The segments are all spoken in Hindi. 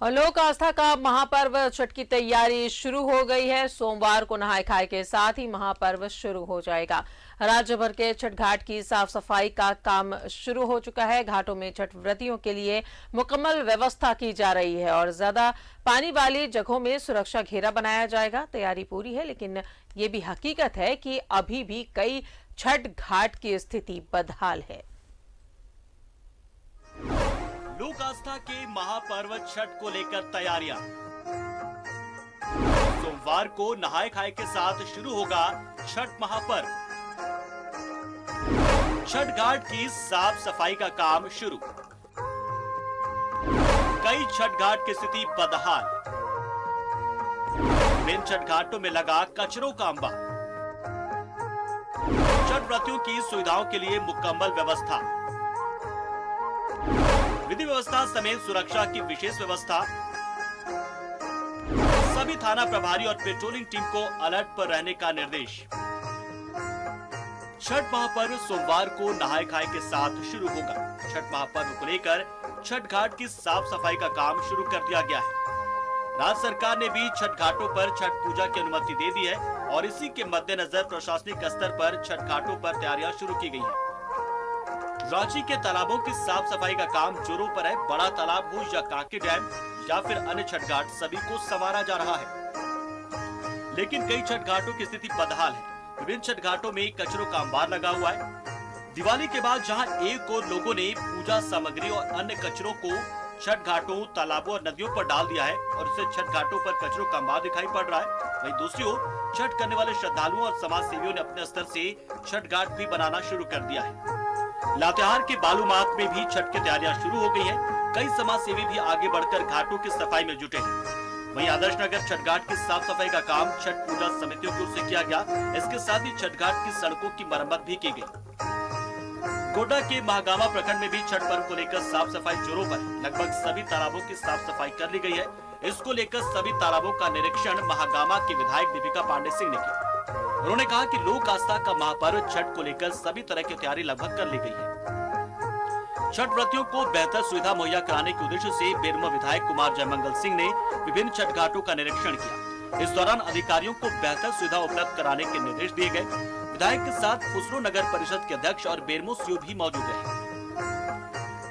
और लोक आस्था का महापर्व छठ की तैयारी शुरू हो गई है। सोमवार को नहाय खाए के साथ ही महापर्व शुरू हो जाएगा। राज्य भर के छठ घाट की साफ सफाई का काम शुरू हो चुका है। घाटों में छठ व्रतियों के लिए मुकम्मल व्यवस्था की जा रही है और ज्यादा पानी वाली जगहों में सुरक्षा घेरा बनाया जाएगा। तैयारी पूरी है, लेकिन ये भी हकीकत है कि अभी भी कई छठ घाट की स्थिति बदहाल है। लोक आस्था के महापर्व छठ को लेकर तैयारियां। सोमवार को नहाय खाए के साथ शुरू होगा छठ महापर्व। छठ घाट की साफ सफाई का काम शुरू। कई छठ घाट की स्थिति बदहाल। विभिन्न छठ घाटों में लगा कचरों का अंबार। छठ व्रतियों की सुविधाओं के लिए मुकम्मल व्यवस्था। विधि व्यवस्था समेत सुरक्षा की विशेष व्यवस्था। सभी थाना प्रभारी और पेट्रोलिंग टीम को अलर्ट पर रहने का निर्देश। छठ महापर्व सोमवार को नहाय खाए के साथ शुरू होगा। छठ महापर्व को लेकर छठ घाट की साफ सफाई का काम शुरू कर दिया गया है। राज्य सरकार ने भी छठ घाटों पर छठ पूजा की अनुमति दे दी है और इसी के मद्देनजर प्रशासनिक स्तर पर छठ घाटों पर तैयारियां शुरू की गई हैं। रांची के तालाबों की साफ सफाई का काम जोरों पर है। बड़ा तालाब हो या कांके डैम या फिर अन्य छठ घाट, सभी को संवारा जा रहा है। लेकिन कई छठ घाटों की स्थिति बदहाल है। विभिन्न छठ घाटों में कचरों का अंबार लगा हुआ है। दिवाली के बाद जहां एक और लोगों ने पूजा सामग्री और अन्य कचरों को छठ घाटों, तालाबों और नदियों पर डाल दिया है और उससे छठ घाटों पर कचरों का अंबार दिखाई पड़ रहा है। वहीं दूसरी ओर छठ करने वाले श्रद्धालुओं और समाज सेवियों ने अपने स्तर से छठ घाट भी बनाना शुरू कर दिया है। लातेहार के बालूमाथ में भी छठ की तैयारियां शुरू हो गई हैं। कई समाज सेवी भी आगे बढ़कर घाटों की सफाई में जुटे हैं। वहीं आदर्श नगर छठ घाट की साफ सफाई का काम छठ पूजा समितियों की ओर से किया गया। इसके साथ ही छठ घाट की सड़कों की मरम्मत भी की गई। गोड्डा के महागामा प्रखंड में भी छठ पर्व को लेकर साफ सफाई जोरों पर। लगभग सभी तालाबों की साफ सफाई कर ली गई है। इसको लेकर सभी तालाबों का निरीक्षण महागामा के विधायक दीपिका पांडे सिंह ने किया। उन्होंने कहा कि लोक आस्था का महापर्व छठ को लेकर सभी तरह की तैयारी लगभग कर ली गई है। छठ व्रतियों को बेहतर सुविधा मुहैया कराने के उद्देश्य से बेरमो विधायक कुमार जयमंगल सिंह ने विभिन्न छठ घाटों का निरीक्षण किया। इस दौरान अधिकारियों को बेहतर सुविधा उपलब्ध कराने के निर्देश दिए गए। विधायक के साथ फुसरो नगर परिषद के अध्यक्ष और बेरमो सीओ भी मौजूद रहे।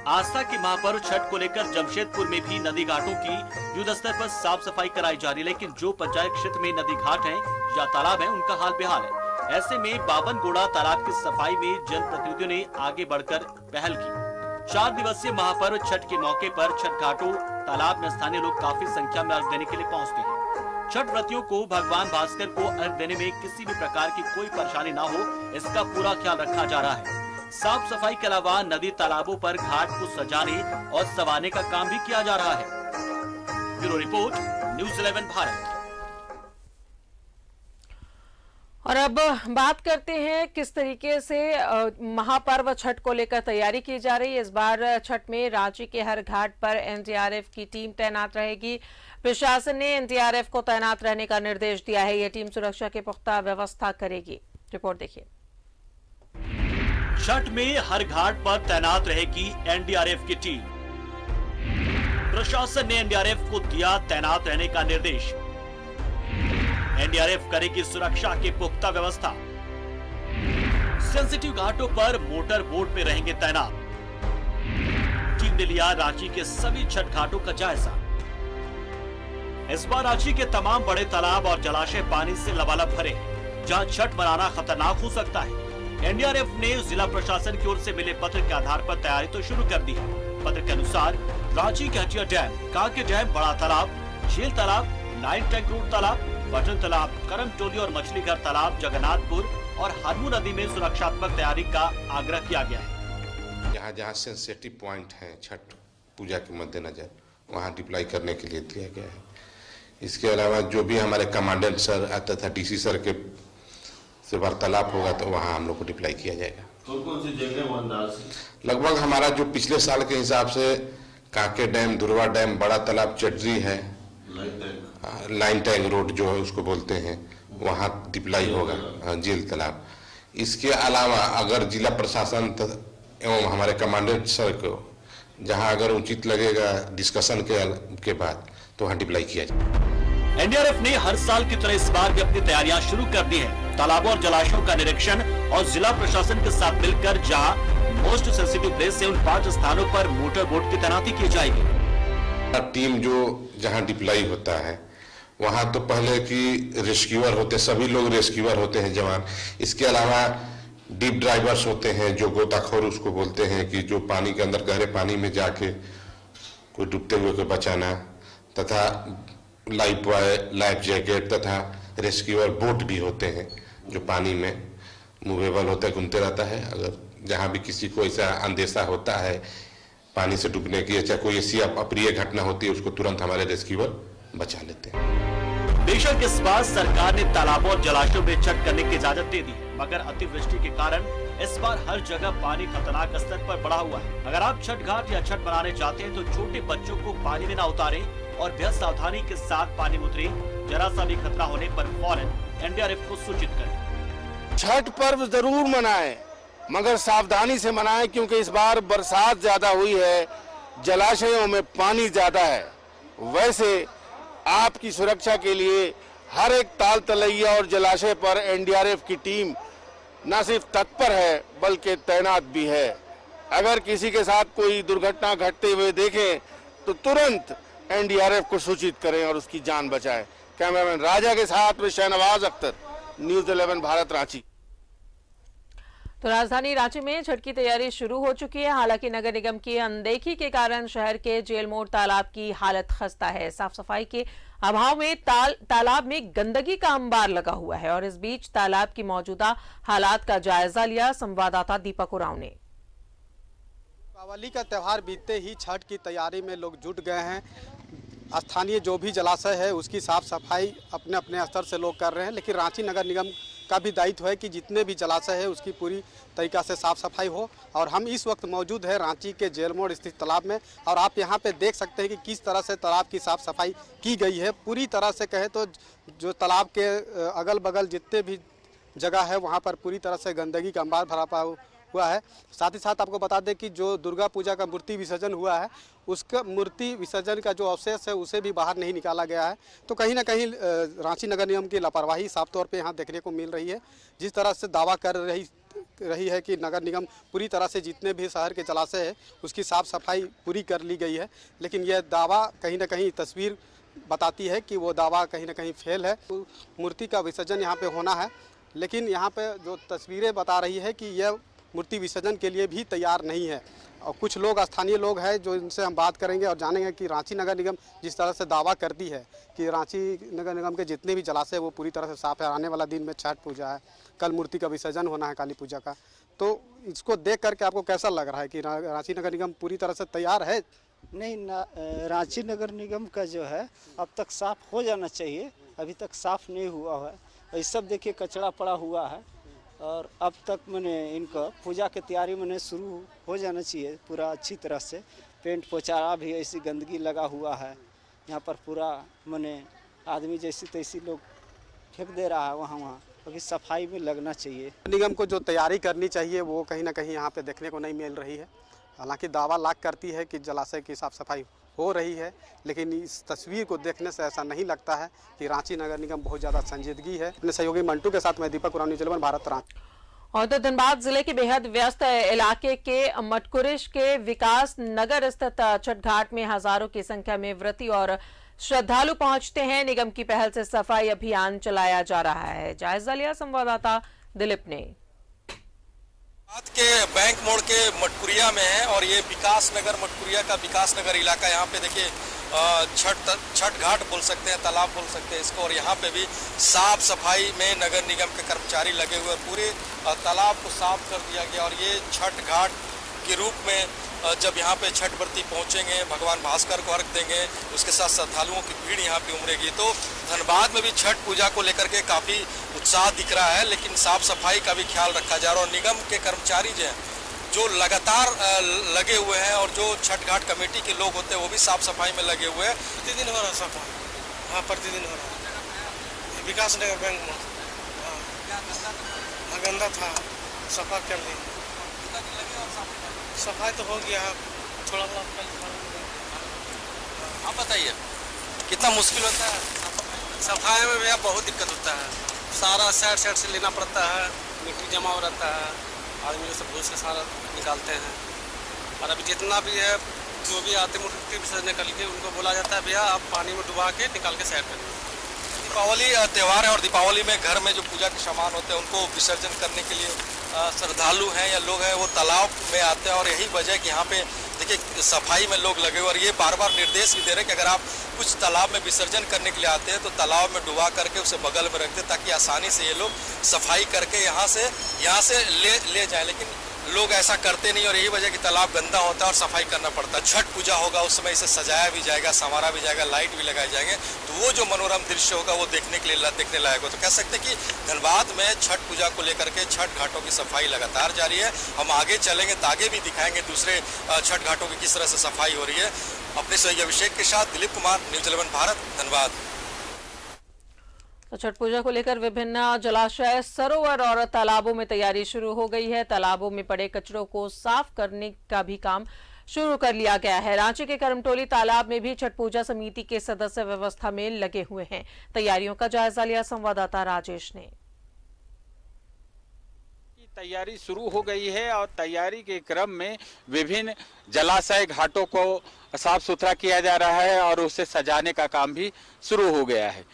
आस्था के महापर्व छठ को लेकर जमशेदपुर में भी नदी घाटों की युद्ध स्तर पर साफ सफाई कराई जा रही है। लेकिन जो पंचायत क्षेत्र में नदी घाट है या तालाब है, उनका हाल बेहाल है। ऐसे में बाबनगोड़ा तालाब की सफाई में जनप्रतिनिधियों ने आगे बढ़कर पहल की। 4 दिवसीय महापर्व छठ के मौके पर छठ घाटों, तालाब में स्थानीय लोग काफी संख्या में अर्घ्य देने के लिए पहुंचते हैं। छठ व्रतियों को भगवान भास्कर को अर्घ्य देने में किसी भी प्रकार की कोई परेशानी न हो, इसका पूरा ख्याल रखा जा रहा है। साफ सफाई के अलावा नदी तालाबों पर घाट को सजाने और संवारने का काम भी किया जा रहा है। Bureau report, news 11 Bharat. और अब बात करते हैं किस तरीके से महापर्व छठ को लेकर तैयारी की जा रही है। इस बार छठ में रांची के हर घाट पर एनडीआरएफ की टीम तैनात रहेगी। प्रशासन ने एनडीआरएफ को तैनात रहने का निर्देश दिया है। यह टीम सुरक्षा की पुख्ता व्यवस्था करेगी। रिपोर्ट देखिए। छठ में हर घाट पर तैनात रहेगी एनडीआरएफ की टीम। प्रशासन ने एनडीआरएफ को दिया तैनात रहने का निर्देश। एनडीआरएफ करेगी सुरक्षा की पुख्ता व्यवस्था। सेंसिटिव घाटों पर मोटर बोट में रहेंगे तैनात। टीम ने लिया रांची के सभी छठ घाटों का जायजा। इस बार रांची के तमाम बड़े तालाब और जलाशय पानी से लबालब भरे हैं, जहां छठ मनाना खतरनाक हो सकता है। एनडीआरएफ ने जिला प्रशासन की ओर से मिले पत्र के आधार पर तैयारी तो शुरू कर दी है। पत्र के अनुसार रांची के हटिया डैम, कांके डैम, बड़ा तालाब, झील तालाब, लाइन टैंक रोड तालाब, बटन तालाब, करम टोली और मछली घर तालाब, जगन्नाथपुर और हरमू नदी में सुरक्षात्मक तैयारी का आग्रह किया गया है। जहाँ जहाँ सेंसिटिव पॉइंट हैं छठ पूजा के मद्देनजर, वहाँ डिप्लॉय करने के लिए दिया गया है। इसके अलावा जो भी हमारे कमांडेंट सर तथा डीसी सर के से वार्तालाप होगा तो वहाँ हम लोग को डिप्लॉय किया जाएगा। कौन सी जगह? लगभग हमारा जो पिछले साल के हिसाब से कांके डैम, दुर्वा डैम, बड़ा तालाब, चटरी है, लाइन टैंक रोड जो है उसको बोलते हैं, वहाँ डिप्लॉय होगा। झील तालाब। इसके अलावा अगर जिला प्रशासन एवं हमारे कमांडेंट सर को जहां अगर उचित लगेगा डिस्कशन के बाद तो वहां डिप्लाई किया जाए। एनडीआरएफ ने हर साल की तरह इस बार भी अपनी तैयारियां शुरू कर दी हैं। तालाबों और जलाशयों का निरीक्षण और जिला प्रशासन के साथ मिलकर जहां मोस्ट सेंसिटिव प्लेस से उन 5 स्थानों पर मोटर बोट की तैनाती की जाएगी। टीम जो जहां डिप्लाई होता है वहां तो पहले की रेस्क्यूअर होते, सभी लोग रेस्क्यूअर होते हैं जवान। इसके अलावा डीप ड्राइवर्स होते हैं जो गोताखोर उसको बोलते हैं, कि जो पानी के अंदर गहरे पानी में जाके कोई डूबते हुए को बचाना, तथा लाइफ जैकेट तथा रेस्क्यूअर बोट भी होते हैं जो पानी में मूवेबल होता है, घूमते रहता है। अगर जहां भी किसी को ऐसा अंदेशा होता है पानी से डूबने की, चाहे कोई ऐसी अप्रिय घटना होती है, उसको तुरंत हमारे रेस्क्यूअर बचा लेते हैं। बेशक इस बार सरकार ने तालाबों और जलाशयों में छठ करने की इजाजत दे दी, मगर अतिवृष्टि के कारण इस बार हर जगह पानी खतरनाक स्तर पर बढ़ा हुआ है। अगर आप छठ घाट या छठ बनाने चाहते हैं तो छोटे बच्चों को पानी में न उतारें और बेहद सावधानी के साथ पानी में उतरे। जरा सा भी खतरा होने पर फौरन एनडीआरएफ को सूचित करें। छठ पर्व जरूर मनाएं, मगर सावधानी से मनाएं, क्योंकि इस बार बरसात ज्यादा हुई है, जलाशयों में पानी ज्यादा है। वैसे आपकी सुरक्षा के लिए हर एक ताल तलैया और जलाशय पर एनडीआरएफ की टीम न सिर्फ तत्पर है बल्कि तैनात भी है। अगर किसी के साथ कोई दुर्घटना घटते हुए देखें तो तुरंत एनडीआरएफ को सूचित करें और उसकी जान बचाएं। कैमरामैन राजा के साथ में शहनवाज अख्तर, न्यूज़ 11 भारत, रांची। तो राजधानी रांची में छठ की तैयारी शुरू हो चुकी है। हालांकि नगर निगम की अनदेखी के कारण शहर के जेल मोड़ तालाब की हालत खस्ता है। साफ सफाई के अभाव में तालाब में गंदगी का अंबार लगा हुआ है। और इस बीच तालाब की मौजूदा हालात का जायजा लिया संवाददाता दीपक उरांव ने। दीपावली का त्यौहार बीतते ही छठ की तैयारी में लोग जुट गए हैं। स्थानीय जो भी जलाशय है उसकी साफ सफाई अपने अपने स्तर से लोग कर रहे हैं, लेकिन रांची नगर निगम का भी दायित्व है कि जितने भी जलाशय है उसकी पूरी तरीक़ा से साफ़ सफाई हो। और हम इस वक्त मौजूद है रांची के जेल मोड़ स्थित तालाब में, और आप यहां पे देख सकते हैं कि किस तरह से तालाब की साफ़ सफाई की गई है। पूरी तरह से कहे तो जो तालाब के अगल बगल जितने भी जगह है वहाँ पर पूरी तरह से गंदगी का अंबार भरा हुआ है। साथ ही साथ आपको बता दें कि जो दुर्गा पूजा का मूर्ति विसर्जन हुआ है उसका मूर्ति विसर्जन का जो अवशेष है उसे भी बाहर नहीं निकाला गया है। तो कहीं ना कहीं रांची नगर निगम की लापरवाही साफ तौर पे यहाँ देखने को मिल रही है। जिस तरह से दावा कर रही है कि नगर निगम पूरी तरह से जितने भी शहर के जलाशय है उसकी साफ़ सफाई पूरी कर ली गई है, लेकिन यह दावा कहीं ना कहीं तस्वीर बताती है कि वो दावा कहीं ना कहीं फेल है। मूर्ति का विसर्जन यहाँ पे होना है, लेकिन यहाँ पे जो तस्वीरें बता रही है कि यह मूर्ति विसर्जन के लिए भी तैयार नहीं है। और कुछ लोग स्थानीय लोग हैं जो इनसे हम बात करेंगे और जानेंगे कि रांची नगर निगम जिस तरह से दावा करती है कि रांची नगर निगम के जितने भी जलाशय वो पूरी तरह से साफ है। आने वाला दिन में छठ पूजा है, कल मूर्ति का विसर्जन होना है काली पूजा का, तो इसको देख करके आपको कैसा लग रहा है कि रांची नगर निगम पूरी तरह से तैयार है? नहीं, रांची नगर निगम का जो है अब तक साफ हो जाना चाहिए, अभी तक साफ नहीं हुआ है। ये सब देखिए कचरा पड़ा हुआ है, और अब तक मैंने इनका पूजा की तैयारी मैंने शुरू हो जाना चाहिए पूरा अच्छी तरह से। पेंट पोचारा भी ऐसी गंदगी लगा हुआ है यहाँ पर, पूरा मैंने आदमी जैसी तैसी लोग फेंक दे रहा है वहाँ अभी सफाई में लगना चाहिए। निगम को जो तैयारी करनी चाहिए वो कहीं ना कहीं यहाँ पे देखने को नहीं मिल रही है। हालांकि दावा लाख करती है कि जलाशय की साफ सफाई हो रही है, लेकिन इस तस्वीर को देखने से ऐसा नहीं लगता है कि रांची नगर निगम बहुत ज़्यादा संजीदगी है। अपने सहयोगी मंटू के साथ मैं दीपक उरांव, न्यूज़ 11 भारत, रांची। और तो धनबाद जिले के बेहद व्यस्त इलाके के मटकुरिश के विकास नगर स्थित छठ घाट में हजारों की संख्या में व्रती और श्रद्धालु पहुंचते हैं। निगम की पहल से सफाई अभियान चलाया जा रहा है। जायजा लिया संवाददाता दिलीप ने। बात के बैंक मोड़ के मटकुरिया में है, और ये विकास नगर मटकुरिया का विकास नगर इलाका। यहाँ पे देखिए छठ घाट बोल सकते हैं, तालाब बोल सकते हैं इसको, और यहाँ पे भी साफ सफाई में नगर निगम के कर्मचारी लगे हुए, पूरे तालाब को साफ कर दिया गया। और ये छठ घाट के रूप में जब यहाँ पे छठ व्रती पहुँचेंगे, भगवान भास्कर को अर्घ देंगे, उसके साथ श्रद्धालुओं की भीड़ यहाँ पे उमड़ेगी। तो धनबाद में भी छठ पूजा को लेकर के काफ़ी उत्साह दिख रहा है, लेकिन साफ सफाई का भी ख्याल रखा जा रहा है। और निगम के कर्मचारी जो लगातार लगे हुए हैं, और जो छठ घाट कमेटी के लोग होते हैं वो भी साफ सफाई में लगे हुए हैं। प्रतिदिन हो रहा है सफाई, हाँ प्रतिदिन हो रहा है। विकास नगर बैंक में गंदा था, सफा कर दी, सफाई तो हो गया। थोड़ा बड़ा आप बताइए कितना मुश्किल होता है? सफाई में भैया बहुत दिक्कत होता है, सारा साइड साइड से लेना पड़ता है, मिट्टी जमा हो रहता है, आदमी सब भूस से सारा निकालते हैं। और अभी जितना भी है, जो भी आते मूर्ति विसर्जन करके उनको बोला जाता है भैया आप पानी में डुबा के निकाल के साइड करिए। दीपावली त्यौहार है और दीपावली में घर में जो पूजा के सामान होते हैं उनको विसर्जन करने के लिए श्रद्धालु हैं या लोग हैं वो तालाब में आते हैं। और यही वजह है कि यहाँ पे देखिए सफाई में लोग लगे हुए और ये बार बार निर्देश भी दे रहे हैं कि अगर आप कुछ तालाब में विसर्जन करने के लिए आते हैं तो तालाब में डुबा करके उसे बगल में रख दें ताकि आसानी से ये लोग सफाई करके यहाँ से ले जाएं। लेकिन लोग ऐसा करते नहीं और यही वजह कि तालाब गंदा होता है और सफाई करना पड़ता है। छठ पूजा होगा उस समय इसे सजाया भी जाएगा, संवारा भी जाएगा, लाइट भी लगाए जाएंगे, तो वो जो मनोरम दृश्य होगा वो देखने लायक हो। तो कह सकते हैं कि धनबाद में छठ पूजा को लेकर के छठ घाटों की सफाई लगातार जारी है। हम आगे चलेंगे तो आगे भी दिखाएंगे दूसरे छठ घाटों की किस तरह से सफाई हो रही है। अपने सहयोगी अभिषेक के साथ दिलीप कुमार, न्यूज़ 11 भारत, धनबाद। तो छठ पूजा को लेकर विभिन्न जलाशय, सरोवर और तालाबों में तैयारी शुरू हो गई है। तालाबों में पड़े कचरों को साफ करने का भी काम शुरू कर लिया गया है। रांची के करमटोली तालाब में भी छठ पूजा समिति के सदस्य व्यवस्था में लगे हुए हैं। तैयारियों का जायजा लिया संवाददाता राजेश ने। तैयारी शुरू हो गई है और तैयारी के क्रम में विभिन्न जलाशय घाटों को साफ सुथरा किया जा रहा है और उसे सजाने का काम भी शुरू हो गया है।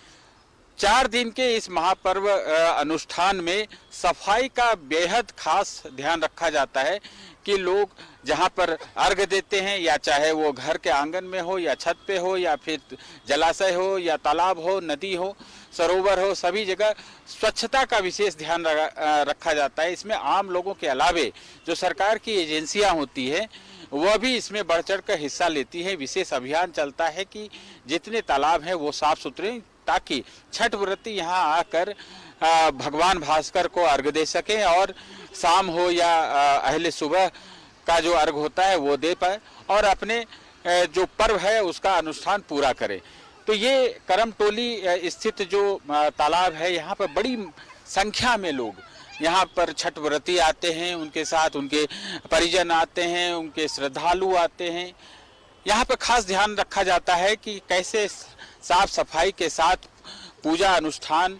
4 दिन के इस महापर्व अनुष्ठान में सफाई का बेहद खास ध्यान रखा जाता है कि लोग जहां पर अर्घ देते हैं या चाहे वो घर के आंगन में हो या छत पे हो या फिर जलाशय हो या तालाब हो, नदी हो, सरोवर हो, सभी जगह स्वच्छता का विशेष ध्यान रखा जाता है। इसमें आम लोगों के अलावे जो सरकार की एजेंसियां होती है वह भी इसमें बढ़ चढ़ कर हिस्सा लेती है। विशेष अभियान चलता है कि जितने तालाब हैं वो साफ सुथरे, ताकि छठ व्रती यहाँ आकर भगवान भास्कर को अर्घ दे सकें और शाम हो या अहले सुबह का जो अर्घ होता है वो दे पाए और अपने जो पर्व है उसका अनुष्ठान पूरा करें। तो ये करमटोली स्थित जो तालाब है यहाँ पर बड़ी संख्या में लोग यहाँ पर छठ व्रती आते हैं, उनके साथ उनके परिजन आते हैं, उनके श्रद्धालु आते हैं। यहाँ पर खास ध्यान रखा जाता है कि कैसे साफ सफाई के साथ पूजा अनुष्ठान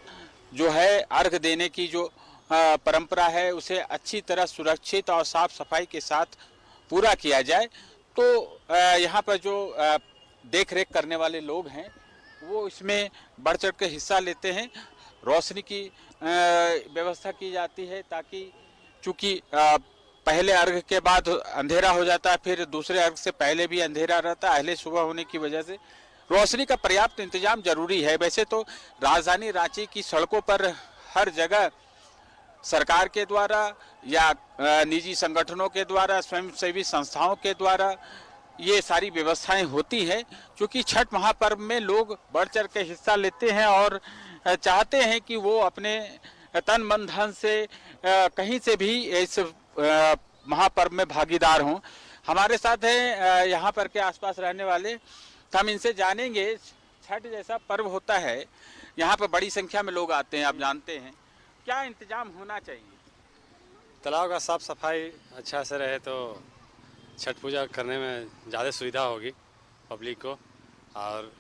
जो है, अर्घ देने की जो परंपरा है उसे अच्छी तरह सुरक्षित और साफ सफाई के साथ पूरा किया जाए। तो यहाँ पर जो देख रेख करने वाले लोग हैं वो इसमें बढ़ चढ़ के हिस्सा लेते हैं। रोशनी की व्यवस्था की जाती है ताकि चूँकि पहले अर्घ के बाद अंधेरा हो जाता है, फिर दूसरे अर्घ से पहले भी अंधेरा रहता है। अहले सुबह होने की वजह से रोशनी का पर्याप्त इंतजाम जरूरी है। वैसे तो राजधानी रांची की सड़कों पर हर जगह सरकार के द्वारा या निजी संगठनों के द्वारा, स्वयंसेवी संस्थाओं के द्वारा ये सारी व्यवस्थाएं होती हैं। क्योंकि छठ महापर्व में लोग बढ़ चढ़ के हिस्सा लेते हैं और चाहते हैं कि वो अपने तन मन धन से कहीं से भी इस महापर्व में भागीदार हों। हमारे साथ हैं यहाँ पर के आसपास रहने वाले, हम इनसे जानेंगे छठ जैसा पर्व होता है, यहाँ पर बड़ी संख्या में लोग आते हैं, आप जानते हैं, क्या इंतजाम होना चाहिए? तालाब का साफ सफाई अच्छा से रहे तो छठ पूजा करने में ज़्यादा सुविधा होगी पब्लिक को और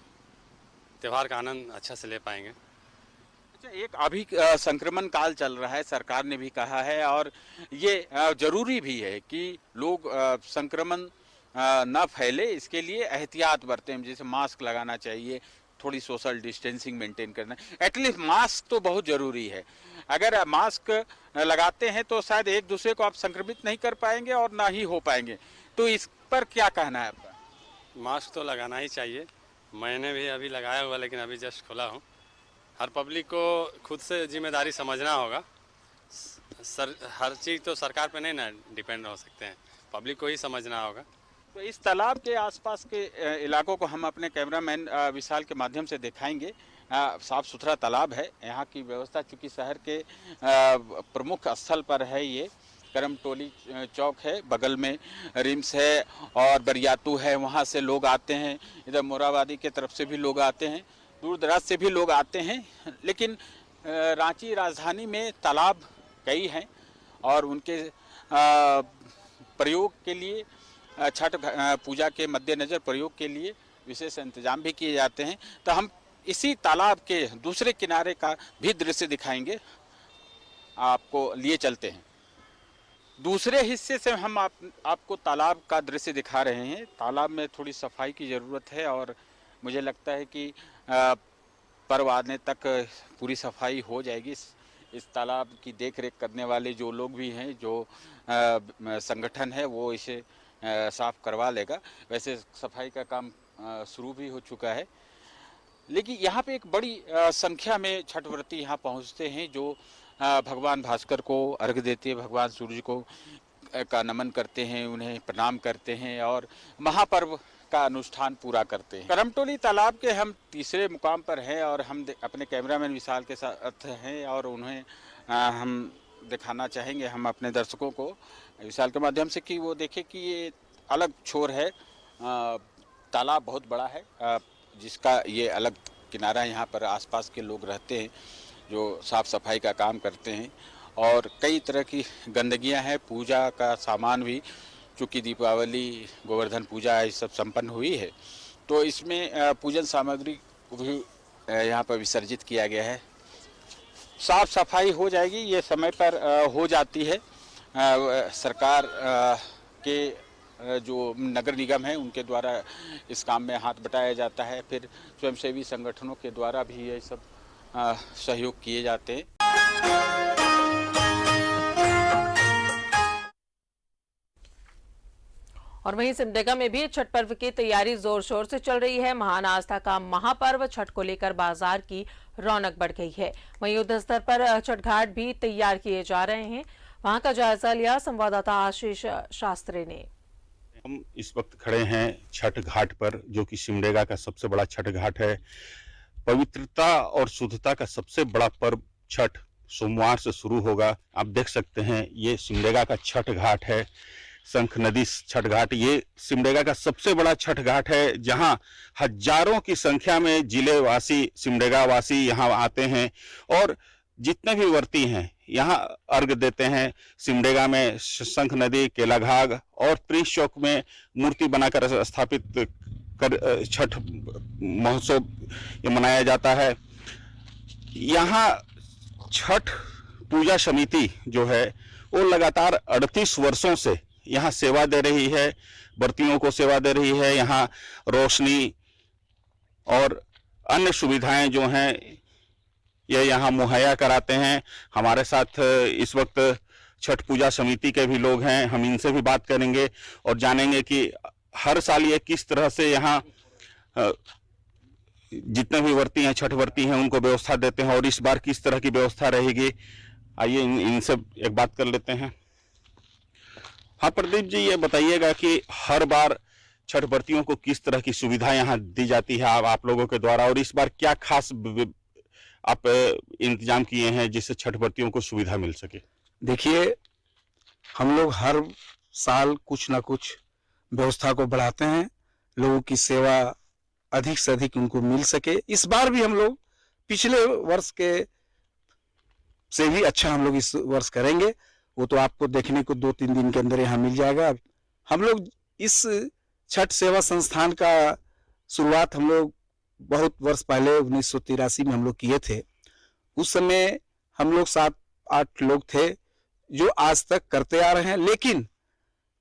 त्यौहार का आनंद अच्छा से ले पाएंगे। अच्छा, एक अभी संक्रमण काल चल रहा है, सरकार ने भी कहा है और ये जरूरी भी है कि लोग संक्रमण न फैले, इसके लिए एहतियात बरतें, जैसे मास्क लगाना चाहिए, थोड़ी सोशल डिस्टेंसिंग मेंटेन करना। एटलीस्ट मास्क तो बहुत ज़रूरी है। अगर मास्क लगाते हैं तो शायद एक दूसरे को आप संक्रमित नहीं कर पाएंगे और ना ही हो पाएंगे। तो इस पर क्या कहना है आपका? मास्क तो लगाना ही चाहिए। मैंने भी अभी लगाया हुआ लेकिन अभी जस्ट खोला हूँ। हर पब्लिक को खुद से जिम्मेदारी समझना होगा। हर चीज़ तो सरकार पे नहीं ना डिपेंड हो सकते हैं, पब्लिक को ही समझना होगा। तो इस तालाब के आसपास के इलाकों को हम अपने कैमरामैन विशाल के माध्यम से दिखाएंगे। साफ सुथरा तालाब है। यहाँ की व्यवस्था चूँकि शहर के प्रमुख स्थल पर है, ये करमटोली चौक है, बगल में रिम्स है और बरियातू है, वहाँ से लोग आते हैं। इधर मोराबादी के तरफ से भी लोग आते हैं, दूर दराज से भी लोग आते हैं। लेकिन रांची राजधानी में तालाब कई हैं और उनके प्रयोग के लिए छठ पूजा के मद्देनजर प्रयोग के लिए विशेष इंतजाम भी किए जाते हैं। तो हम इसी तालाब के दूसरे किनारे का भी दृश्य दिखाएंगे, आपको लिए चलते हैं। दूसरे हिस्से से हम आपको तालाब का दृश्य दिखा रहे हैं। तालाब में थोड़ी सफाई की ज़रूरत है और मुझे लगता है कि पर्व आने तक पूरी सफाई हो जाएगी। इस तालाब की देखरेख करने वाले जो लोग भी हैं, जो संगठन है, वो इसे साफ करवा लेगा। वैसे सफाई का काम शुरू भी हो चुका है, लेकिन यहाँ पे एक बड़ी संख्या में छठ व्रती यहाँ पहुँचते हैं, जो भगवान भास्कर को अर्घ्य देते हैं, भगवान सूर्य को का नमन करते हैं, उन्हें प्रणाम करते हैं और महापर्व का अनुष्ठान पूरा करते हैं। करमटोली तालाब के हम तीसरे मुकाम पर हैं और हम अपने कैमरामैन विशाल के साथ हैं और उन्हें हम दिखाना चाहेंगे, हम अपने दर्शकों को विशाल के माध्यम से, कि वो देखें कि ये अलग छोर है। तालाब बहुत बड़ा है, जिसका ये अलग किनारा, यहाँ पर आसपास के लोग रहते हैं जो साफ़ सफाई का काम करते हैं और कई तरह की गंदगियाँ हैं। पूजा का सामान भी, चूँकि दीपावली, गोवर्धन पूजा ये सब संपन्न हुई है, तो इसमें पूजन सामग्री भी यहाँ पर विसर्जित किया गया है। साफ सफाई हो जाएगी, ये समय पर हो जाती है। सरकार के जो नगर निगम है उनके द्वारा इस काम में हाथ बटाया जाता है, फिर स्वयंसेवी संगठनों के द्वारा भी ये सब सहयोग किए जाते हैं। और वहीं सिमडेगा में भी छठ पर्व की तैयारी जोर शोर से चल रही है। महान आस्था का महापर्व छठ को लेकर बाजार की रौनक बढ़ गई है। वहीं युद्ध स्तर पर छठ घाट भी तैयार किए जा रहे हैं। वहां का जायजा लिया संवाददाता आशीष शास्त्री ने। हम इस वक्त खड़े हैं छठ घाट पर, जो कि सिमडेगा का सबसे बड़ा छठ घाट है। पवित्रता और शुद्धता का सबसे बड़ा पर्व छठ सोमवार से शुरू होगा। आप देख सकते हैं, ये सिमडेगा का छठ घाट है, शंख नदी छठ घाट। ये सिमडेगा का सबसे बड़ा छठ घाट है, जहां हजारों की संख्या में जिले वासी, सिमडेगा वासी यहाँ आते हैं और जितने भी व्रती हैं यहाँ अर्घ देते हैं। सिमडेगा में शंख नदी, केलाघाग और त्रिश चौक में मूर्ति बनाकर स्थापित कर छठ महोत्सव ये मनाया जाता है। यहाँ छठ पूजा समिति जो है वो लगातार 38 वर्षों से यहाँ सेवा दे रही है, व्रतियों को सेवा दे रही है। यहाँ रोशनी और अन्य सुविधाएं जो हैं ये यहाँ मुहैया कराते हैं। हमारे साथ इस वक्त छठ पूजा समिति के भी लोग हैं, हम इनसे भी बात करेंगे और जानेंगे कि हर साल ये किस तरह से यहाँ जितने भी व्रती हैं, छठ व्रती हैं, उनको व्यवस्था देते हैं और इस बार किस तरह की व्यवस्था रहेगी। आइए इनसे एक बात कर लेते हैं। हाँ प्रदीप जी, ये बताइएगा कि हर बार छठ व्रतियों को किस तरह की सुविधा यहाँ दी जाती है आप लोगों के द्वारा, और इस बार क्या खास आप इंतजाम किए हैं जिससे छठ व्रतियों को सुविधा मिल सके? देखिए, हम लोग हर साल कुछ ना कुछ व्यवस्था को बढ़ाते हैं, लोगों की सेवा अधिक से अधिक उनको मिल सके। इस बार भी हम लोग पिछले वर्ष के से भी अच्छा हम लोग इस वर्ष करेंगे। वो तो आपको देखने को 2-3 दिन के अंदर यहाँ मिल जाएगा। हम लोग इस छठ सेवा संस्थान का शुरुआत हम लोग बहुत वर्ष पहले 1983 में हम लोग किए थे। उस समय हम लोग 7-8 लोग थे जो आज तक करते आ रहे हैं, लेकिन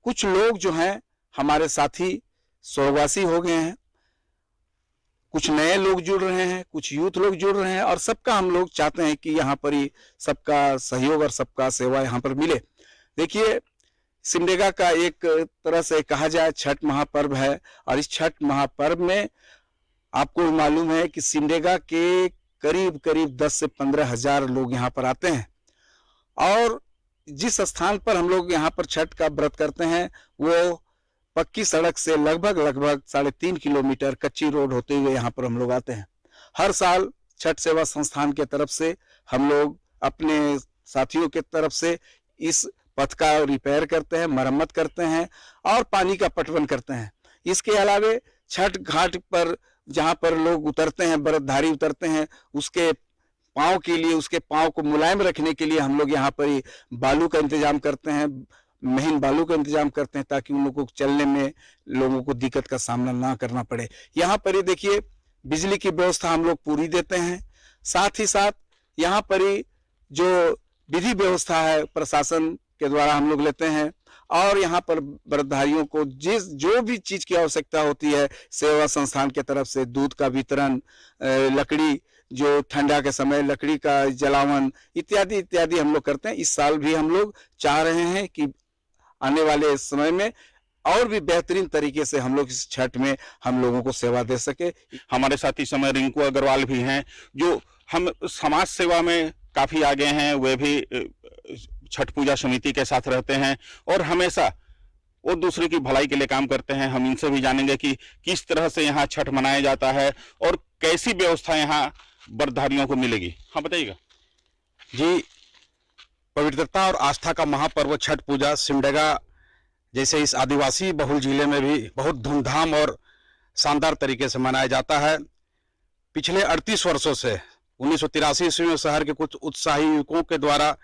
कुछ लोग जो हैं हमारे साथी स्वर्गवासी हो गए हैं, कुछ नए लोग जुड़ रहे हैं, कुछ यूथ लोग जुड़ रहे हैं और सबका हम लोग चाहते हैं कि यहाँ पर ही सबका सहयोग और सबका सेवा यहाँ पर मिले। देखिए, सिमडेगा का एक तरह से कहा जाए छठ महापर्व है और इस छठ महापर्व में आपको मालूम है कि सिमडेगा के करीब करीब 10 से 15 हजार लोग यहाँ पर आते हैं और जिस स्थान पर हम लोग यहाँ पर छठ का व्रत करते हैं वो पक्की सड़क से लगभग 3.5 किलोमीटर कच्ची रोड होते हुए यहाँ पर हम लोग आते हैं। हर साल छठ सेवा संस्थान के तरफ से हम लोग अपने साथियों के तरफ से इस पथ का रिपेयर करते हैं, मरम्मत करते हैं और पानी का पटवन करते हैं। इसके अलावे छठ घाट पर जहाँ पर लोग उतरते हैं, व्रतधारी उतरते हैं, उसके पाँव के लिए, उसके पाँव को मुलायम रखने के लिए हम लोग यहाँ पर ही बालू का इंतजाम करते हैं, महीन बालू का इंतजाम करते हैं ताकि उन लोगों को चलने में लोगों को दिक्कत का सामना ना करना पड़े। यहाँ पर ही देखिए बिजली की व्यवस्था हम लोग पूरी देते हैं, साथ ही साथ यहाँ पर ही जो विधि व्यवस्था है प्रशासन के द्वारा हम लोग लेते हैं, और यहाँ पर व्रतधारियों को जो भी चीज की आवश्यकता होती है सेवा संस्थान के तरफ से दूध का वितरण, लकड़ी जो ठंडा के समय लकड़ी का जलावन इत्यादि इत्यादि हम लोग करते हैं। इस साल भी हम लोग चाह रहे हैं कि आने वाले समय में और भी बेहतरीन तरीके से हम लोग इस छठ में हम लोगों को सेवा दे सके। हमारे साथ इस समय रिंकू अग्रवाल भी हैं जो हम समाज सेवा में काफी आगे हैं, वे भी छठ पूजा समिति के साथ रहते हैं और हमेशा वो दूसरे की भलाई के लिए काम करते हैं। हम इनसे भी जानेंगे कि किस तरह से यहाँ छठ मनाया जाता है और कैसी व्यवस्था यहाँ व्रतधारियों को मिलेगी। हाँ बताइएगा जी। पवित्रता और आस्था का महापर्व छठ पूजा सिमडेगा जैसे इस आदिवासी बहुल जिले में भी बहुत धूमधाम और शानदार तरीके से मनाया जाता है। पिछले 38 वर्षों से 1983 ईस्वी में शहर के कुछ उत्साही युवकों के द्वारा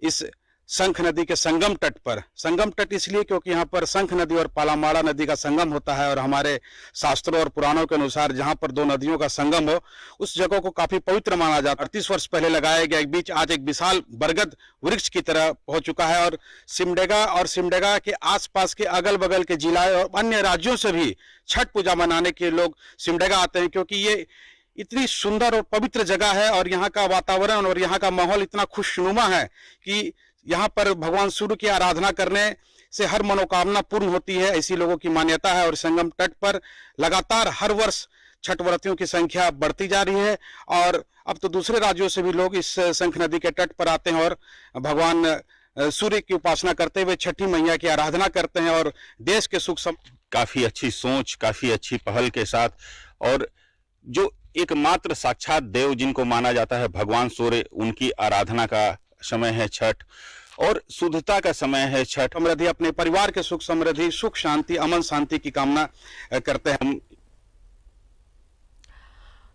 इस शंख नदी के संगम तट पर, संगम तट इसलिए क्योंकि यहाँ पर शंख नदी और पालामाड़ा नदी का संगम होता है और हमारे शास्त्रों और पुराणों के अनुसार जहाँ पर दो नदियों का संगम हो उस जगह को काफी पवित्र माना जाता है। 38 वर्ष पहले लगाया गया एक बीच आज एक विशाल बरगद वृक्ष की तरह हो चुका है और सिमडेगा के आसपास के अगल बगल के जिला और अन्य राज्यों से भी छठ पूजा मनाने के लोग सिमडेगा आते हैं, क्योंकि ये इतनी सुंदर और पवित्र जगह है और यहाँ का वातावरण और यहाँ का माहौल इतना खुशनुमा है कि यहाँ पर भगवान सूर्य की आराधना करने से हर मनोकामना पूर्ण होती है, ऐसी लोगों की मान्यता है। और संगम तट पर लगातार हर वर्ष छठ व्रतियों की संख्या बढ़ती जा रही है और अब तो दूसरे राज्यों से भी लोग इस शंख नदी के तट पर आते हैं और भगवान सूर्य की उपासना करते हुए छठी मैया की आराधना करते हैं और देश के सुख काफी अच्छी सोच, काफी अच्छी पहल के साथ, और जो एकमात्र साक्षात देव जिनको माना जाता है भगवान सूर्य, उनकी आराधना का समय है छठ और शुद्धता का समय है छठ। समृद्धि अपने परिवार के सुख समृद्धि, सुख शांति, अमन शांति की कामना करते हैं।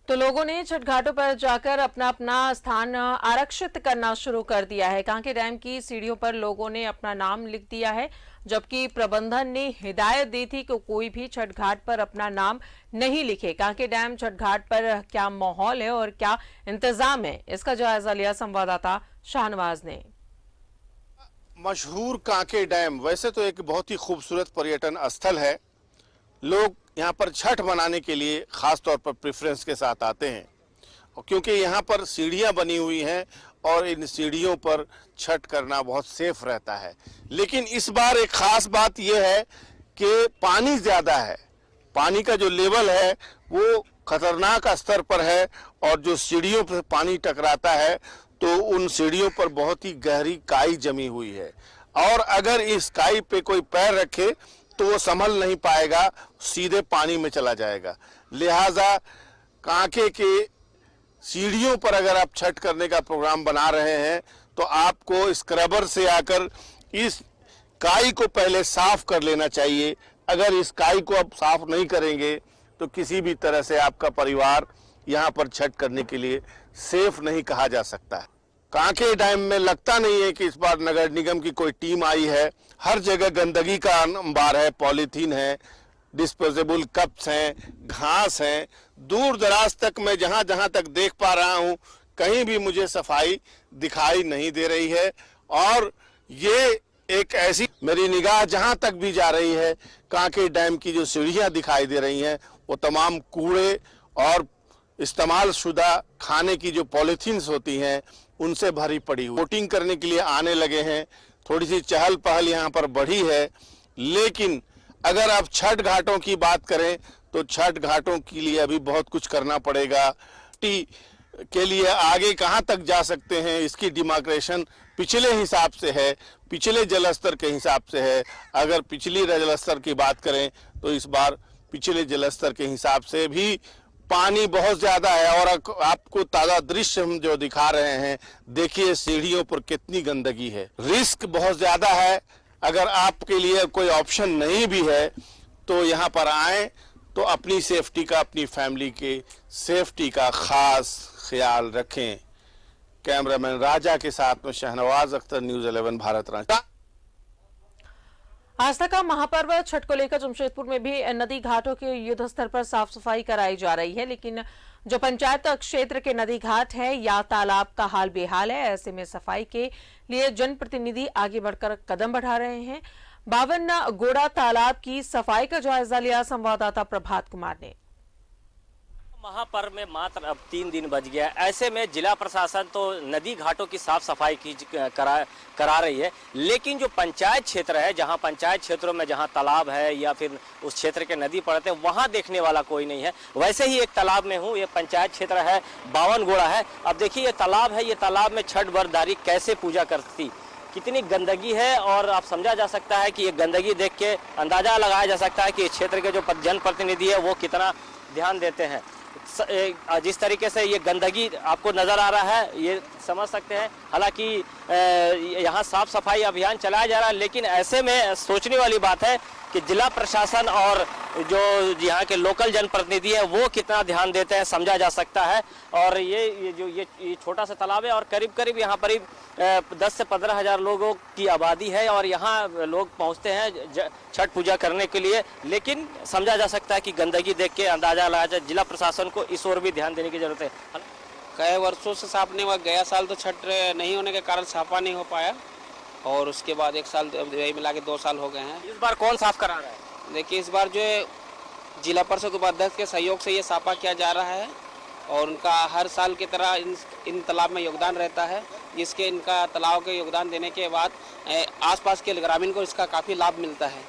तो लोगों ने छठ घाटों पर जाकर अपना अपना स्थान आरक्षित करना शुरू कर दिया है। कांके डैम की सीढ़ियों पर लोगों ने अपना नाम लिख दिया है, जबकि प्रबंधन ने हिदायत दी थी कि कोई भी छठ घाट पर अपना नाम नहीं लिखे। कांके डैम छठ घाट पर क्या माहौल है और क्या इंतजाम है, इसका जायजा लिया संवाददाता शाहनवाज ने। मशहूर कांके डैम वैसे तो एक बहुत ही खूबसूरत पर्यटन स्थल है। लोग यहाँ पर छठ मनाने के लिए खास तौर पर प्रेफरेंस के साथ आते हैं, क्योंकि यहाँ पर सीढ़ियाँ बनी हुई हैं और इन सीढ़ियों पर छठ करना बहुत सेफ रहता है। लेकिन इस बार एक खास बात यह है कि पानी ज़्यादा है, पानी का जो लेवल है वो खतरनाक स्तर पर है और जो सीढ़ियों पर पानी टकराता है तो उन सीढ़ियों पर बहुत ही गहरी काई जमी हुई है और अगर इस काई पे कोई पैर रखे तो वो संभल नहीं पाएगा, सीधे पानी में चला जाएगा। लिहाजा कांके के सीढ़ियों पर अगर आप छठ करने का प्रोग्राम बना रहे हैं तो आपको स्क्रबर से आकर इस काई को पहले साफ कर लेना चाहिए। अगर इस काई को आप साफ नहीं करेंगे तो किसी भी तरह से आपका परिवार यहाँ पर छठ करने के लिए सेफ नहीं कहा जा सकता है। कांके डैम में लगता नहीं है कि इस बार नगर निगम की कोई टीम आई है। हर जगह गंदगी का अंबार है, पॉलीथीन है, डिस्पोजेबल कप्स हैं, घास हैं। दूर दराज तक मैं जहां जहां तक देख पा रहा हूं कहीं भी मुझे सफाई दिखाई नहीं दे रही है और ये एक ऐसी मेरी निगाह जहां तक भी जा रही है, कांके डैम की जो सीढ़ियां दिखाई दे रही हैं वो तमाम कूड़े और इस्तेमाल शुदा खाने की जो पॉलीथीन्स होती हैं उनसे भरी पड़ी हुई। बोटिंग करने के लिए आने लगे हैं, थोड़ी सी चहल पहल यहाँ पर बढ़ी है। लेकिन अगर आप छठ घाटों की बात करें तो छठ घाटों के लिए अभी बहुत कुछ करना पड़ेगा। के लिए आगे कहाँ तक जा सकते हैं इसकी डिमार्केशन पिछले हिसाब से है, पिछले जलस्तर के हिसाब से है। अगर पिछली जलस्तर की बात करें तो इस बार पिछले जलस्तर के हिसाब से भी पानी बहुत ज्यादा है और आपको ताजा दृश्य हम जो दिखा रहे हैं, देखिए सीढ़ियों पर कितनी गंदगी है। रिस्क बहुत ज्यादा है। अगर आपके लिए कोई ऑप्शन नहीं भी है तो यहाँ पर आए तो अपनी सेफ्टी का, अपनी फैमिली के सेफ्टी का खास ख्याल रखें। कैमरामैन राजा के साथ में शहनवाज अख्तर, न्यूज़ 11 भारत रांची। आस्था का महापर्व छठ को लेकर जमशेदपुर में भी नदी घाटों के युद्ध स्तर पर साफ सफाई कराई जा रही है, लेकिन जो पंचायत क्षेत्र के नदी घाट है या तालाब का हाल बेहाल है। ऐसे में सफाई के लिए जनप्रतिनिधि आगे बढ़कर कदम बढ़ा रहे हैं। 52 गोड़ा तालाब की सफाई का जायजा लिया संवाददाता प्रभात कुमार ने। महापर्व में मात्र अब 3 दिन बच गया। ऐसे में जिला प्रशासन तो नदी घाटों की साफ सफाई की करा रही है, लेकिन जो पंचायत क्षेत्र है, जहां पंचायत क्षेत्रों में जहां तालाब है या फिर उस क्षेत्र के नदी पड़ते हैं, वहां देखने वाला कोई नहीं है। वैसे ही एक तालाब में हूं, ये पंचायत क्षेत्र है, 52 गोड़ा है। अब देखिए ये तालाब है, ये तालाब में छठ व्रतधारी कैसे पूजा करती, कितनी गंदगी है। और आप समझा जा सकता है कि ये गंदगी देख के अंदाजा लगाया जा सकता है कि इस क्षेत्र के जो जनप्रतिनिधि है वो कितना ध्यान देते हैं। जिस तरीके से ये गंदगी आपको नजर आ रहा है, ये समझ सकते हैं। हालांकि यहाँ साफ सफाई अभियान चलाया जा रहा है, लेकिन ऐसे में सोचने वाली बात है कि जिला प्रशासन और जो यहाँ के लोकल जनप्रतिनिधि है वो कितना ध्यान देते हैं, समझा जा सकता है। और ये छोटा सा तालाब है और करीब यहाँ पर 10 से 15 हजार लोगों की आबादी है और यहाँ लोग पहुँचते हैं छठ पूजा करने के लिए। लेकिन समझा जा सकता है कि गंदगी देख के अंदाजा लगाया जाए। जिला प्रशासन को इस ओर भी ध्यान देने की जरूरत है। कई वर्षों से साफ नहीं हुआ, गया साल तो छठ नहीं होने के कारण साफा नहीं हो पाया और उसके बाद 1 साल मिला के 2 साल हो गए हैं। इस बार कौन साफ करा रहा है? देखिए इस बार जो है जिला परिषद उपाध्यक्ष के सहयोग से ये साफा किया जा रहा है और उनका हर साल की तरह इन तालाब में योगदान रहता है, जिसके इनका तालाब के योगदान देने के बाद आसपास के ग्रामीण को इसका काफ़ी लाभ मिलता है।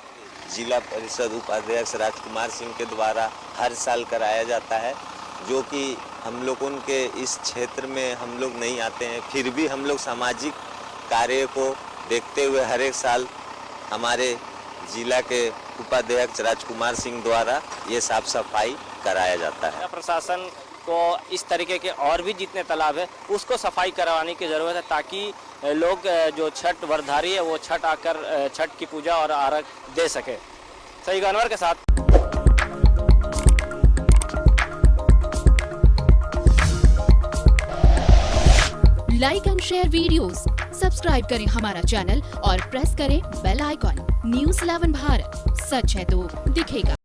जिला परिषद उपाध्यक्ष राजकुमार सिंह के द्वारा हर साल कराया जाता है, जो कि हम लोग उनके इस क्षेत्र में हम लोग नहीं आते हैं, फिर भी हम लोग सामाजिक कार्य को देखते हुए हर एक साल हमारे जिला के उपाध्यक्ष राजकुमार सिंह द्वारा ये साफ सफाई कराया जाता है। प्रशासन को इस तरीके के और भी जितने तालाब है उसको सफाई करवाने की ज़रूरत है, ताकि लोग जो छठ व्रतधारी है वो छठ आकर छठ की पूजा और अर्घ दे सके। सही अनवर के साथ। Like and share videos, subscribe करें हमारा चैनल और प्रेस करें बेल आइकॉन। न्यूज़ 11 भारत, सच है तो दिखेगा।